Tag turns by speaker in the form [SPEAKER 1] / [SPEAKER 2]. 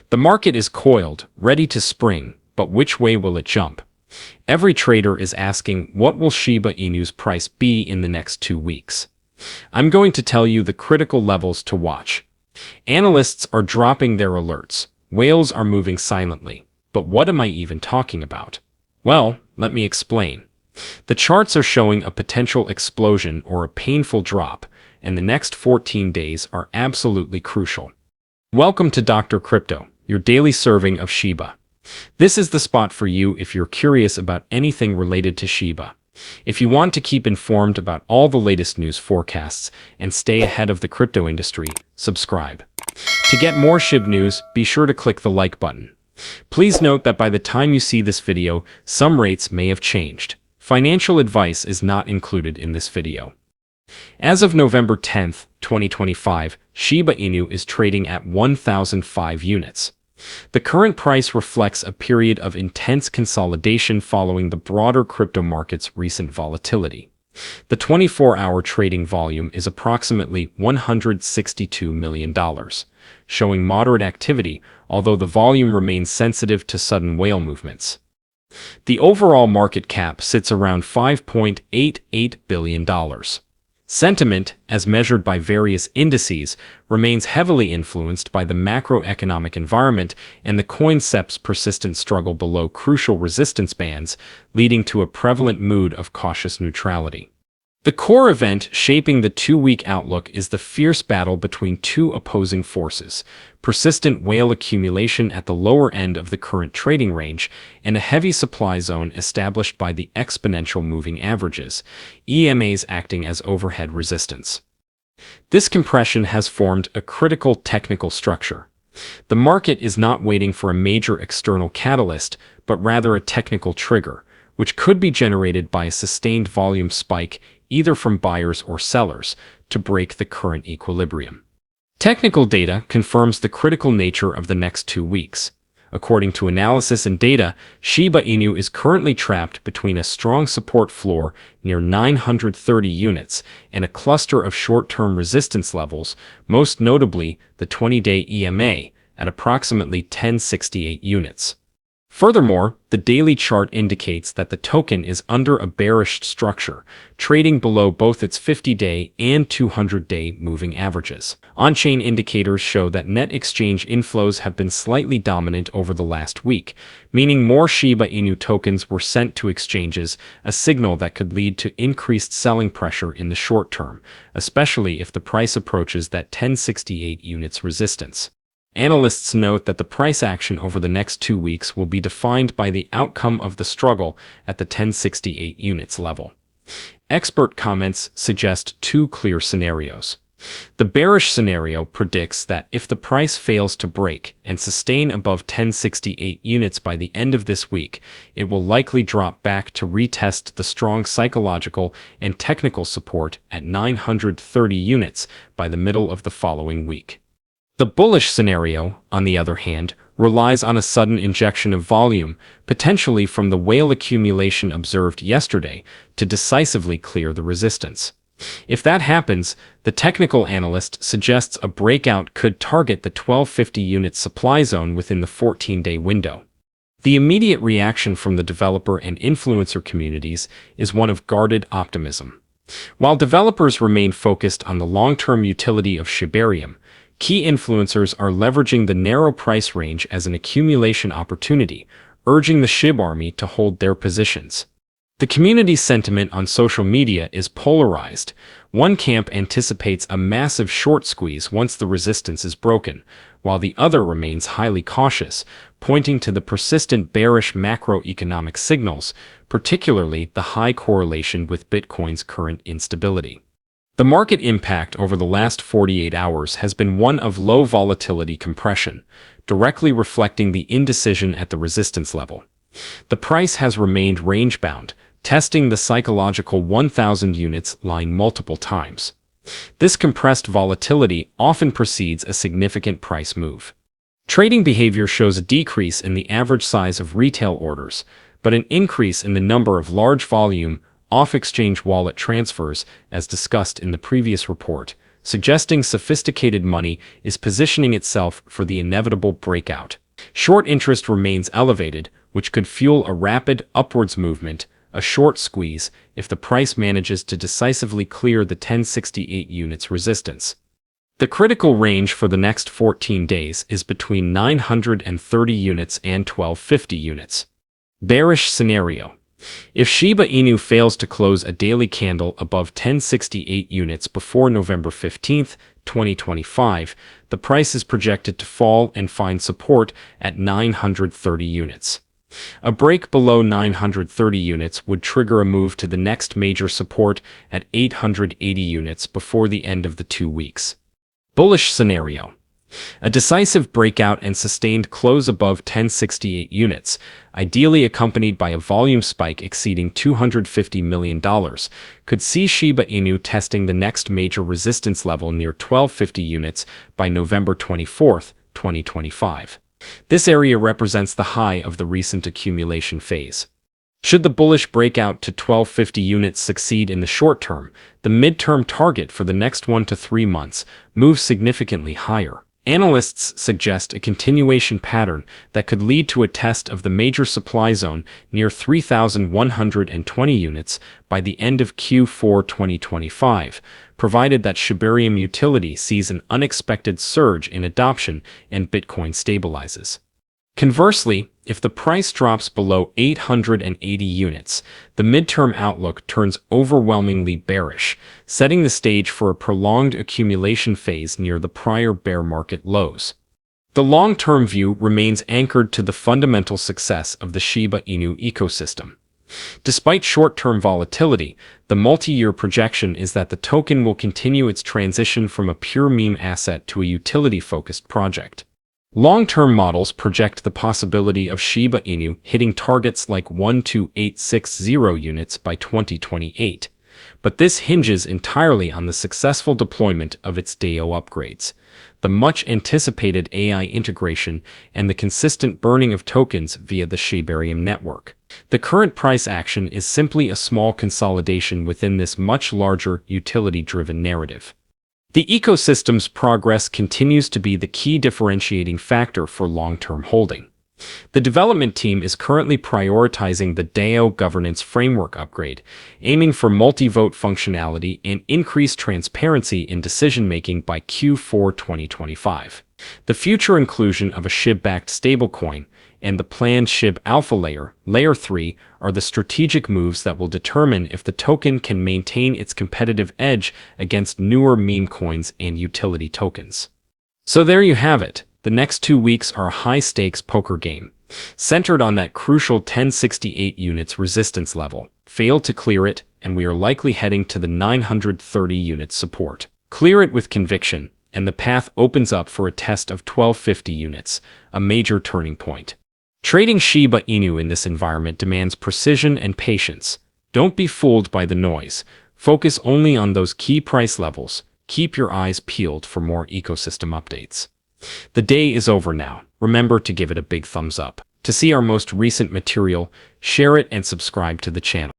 [SPEAKER 1] The market is coiled, ready to spring, but which way will it jump? Every trader is asking, what will Shiba Inu's price be in the next 2 weeks? I'm going to tell you the critical levels to watch. Analysts are dropping their alerts. Whales are moving silently. But what am I even talking about? Well, let me explain. The charts are showing a potential explosion or a painful drop, and the next 14 days are absolutely crucial. Welcome to Dr. Crypto, your daily serving of Shiba. This is the spot for you if you're curious about anything related to Shiba. If you want to keep informed about all the latest news forecasts and stay ahead of the crypto industry, subscribe. To get more Shib news, be sure to click the like button. Please note that by the time you see this video, some rates may have changed. Financial advice is not included in this video. As of November 10th, 2025, Shiba Inu is trading at 1,005 units. The current price reflects a period of intense consolidation following the broader crypto market's recent volatility. The 24-hour trading volume is approximately $162 million, showing moderate activity, although the volume remains sensitive to sudden whale movements. The overall market cap sits around $5.88 billion. Sentiment, as measured by various indices, remains heavily influenced by the macroeconomic environment and the coin SEP's persistent struggle below crucial resistance bands, leading to a prevalent mood of cautious neutrality. The core event shaping the 2-week outlook is the fierce battle between two opposing forces: persistent whale accumulation at the lower end of the current trading range and a heavy supply zone established by the exponential moving averages, EMAs acting as overhead resistance. This compression has formed a critical technical structure. The market is not waiting for a major external catalyst, but rather a technical trigger, which could be generated by a sustained volume spike either from buyers or sellers, to break the current equilibrium. Technical data confirms the critical nature of the next 2 weeks. According to analysis and data, Shiba Inu is currently trapped between a strong support floor near 930 units and a cluster of short-term resistance levels, most notably the 20-day EMA at approximately 1068 units. Furthermore, the daily chart indicates that the token is under a bearish structure, trading below both its 50-day and 200-day moving averages. On-chain indicators show that net exchange inflows have been slightly dominant over the last week, meaning more Shiba Inu tokens were sent to exchanges, a signal that could lead to increased selling pressure in the short term, especially if the price approaches that 1068 units resistance. Analysts note that the price action over the next 2 weeks will be defined by the outcome of the struggle at the 1068 units level. Expert comments suggest 2 clear scenarios. The bearish scenario predicts that if the price fails to break and sustain above 1068 units by the end of this week, it will likely drop back to retest the strong psychological and technical support at 930 units by the middle of the following week. The bullish scenario, on the other hand, relies on a sudden injection of volume, potentially from the whale accumulation observed yesterday, to decisively clear the resistance. If that happens, the technical analyst suggests a breakout could target the 1250 unit supply zone within the 14-day window. The immediate reaction from the developer and influencer communities is one of guarded optimism. While developers remain focused on the long-term utility of Shibarium, key influencers are leveraging the narrow price range as an accumulation opportunity, urging the Shib army to hold their positions. The community sentiment on social media is polarized. One camp anticipates a massive short squeeze once the resistance is broken, while the other remains highly cautious, pointing to the persistent bearish macroeconomic signals, particularly the high correlation with Bitcoin's current instability. The market impact over the last 48 hours has been one of low volatility compression, directly reflecting the indecision at the resistance level. The price has remained range-bound, testing the psychological 1,000 units line multiple times. This compressed volatility often precedes a significant price move. Trading behavior shows a decrease in the average size of retail orders, but an increase in the number of large volume, off-exchange wallet transfers, as discussed in the previous report, suggesting sophisticated money is positioning itself for the inevitable breakout. Short interest remains elevated, which could fuel a rapid upwards movement, a short squeeze, if the price manages to decisively clear the 1068 units resistance. The critical range for the next 14 days is between 930 units and 1250 units. Bearish scenario. If Shiba Inu fails to close a daily candle above 1068 units before November 15, 2025, the price is projected to fall and find support at 930 units. A break below 930 units would trigger a move to the next major support at 880 units before the end of the 2 weeks. Bullish scenario. A decisive breakout and sustained close above 1068 units, ideally accompanied by a volume spike exceeding $250 million, could see Shiba Inu testing the next major resistance level near 1250 units by November 24, 2025. This area represents the high of the recent accumulation phase. Should the bullish breakout to 1250 units succeed in the short term, the midterm target for the next 1 to 3 months moves significantly higher. Analysts suggest a continuation pattern that could lead to a test of the major supply zone near 3,120 units by the end of Q4 2025, provided that Shibarium utility sees an unexpected surge in adoption and Bitcoin stabilizes. Conversely, if the price drops below 880 units, the midterm outlook turns overwhelmingly bearish, setting the stage for a prolonged accumulation phase near the prior bear market lows. The long-term view remains anchored to the fundamental success of the Shiba Inu ecosystem. Despite short-term volatility, the multi-year projection is that the token will continue its transition from a pure meme asset to a utility-focused project. Long-term models project the possibility of Shiba Inu hitting targets like 12860 units by 2028, but this hinges entirely on the successful deployment of its DAO upgrades, the much-anticipated AI integration, and the consistent burning of tokens via the Shibarium network. The current price action is simply a small consolidation within this much larger utility-driven narrative. The ecosystem's progress continues to be the key differentiating factor for long-term holding. The development team is currently prioritizing the DAO governance framework upgrade, aiming for multi-vote functionality and increased transparency in decision-making by Q4 2025. The future inclusion of a Shib-backed stablecoin and the planned Shib Alpha layer, Layer 3, are the strategic moves that will determine if the token can maintain its competitive edge against newer meme coins and utility tokens. So there you have it. The next 2 weeks are a high-stakes poker game, centered on that crucial 1068 units resistance level. Fail to clear it, and we are likely heading to the 930 units support. Clear it with conviction, and the path opens up for a test of 1250 units, a major turning point. Trading Shiba Inu in this environment demands precision and patience. Don't be fooled by the noise. Focus only on those key price levels. Keep your eyes peeled for more ecosystem updates. The day is over now. Remember to give it a big thumbs up. To see our most recent material, share it and subscribe to the channel.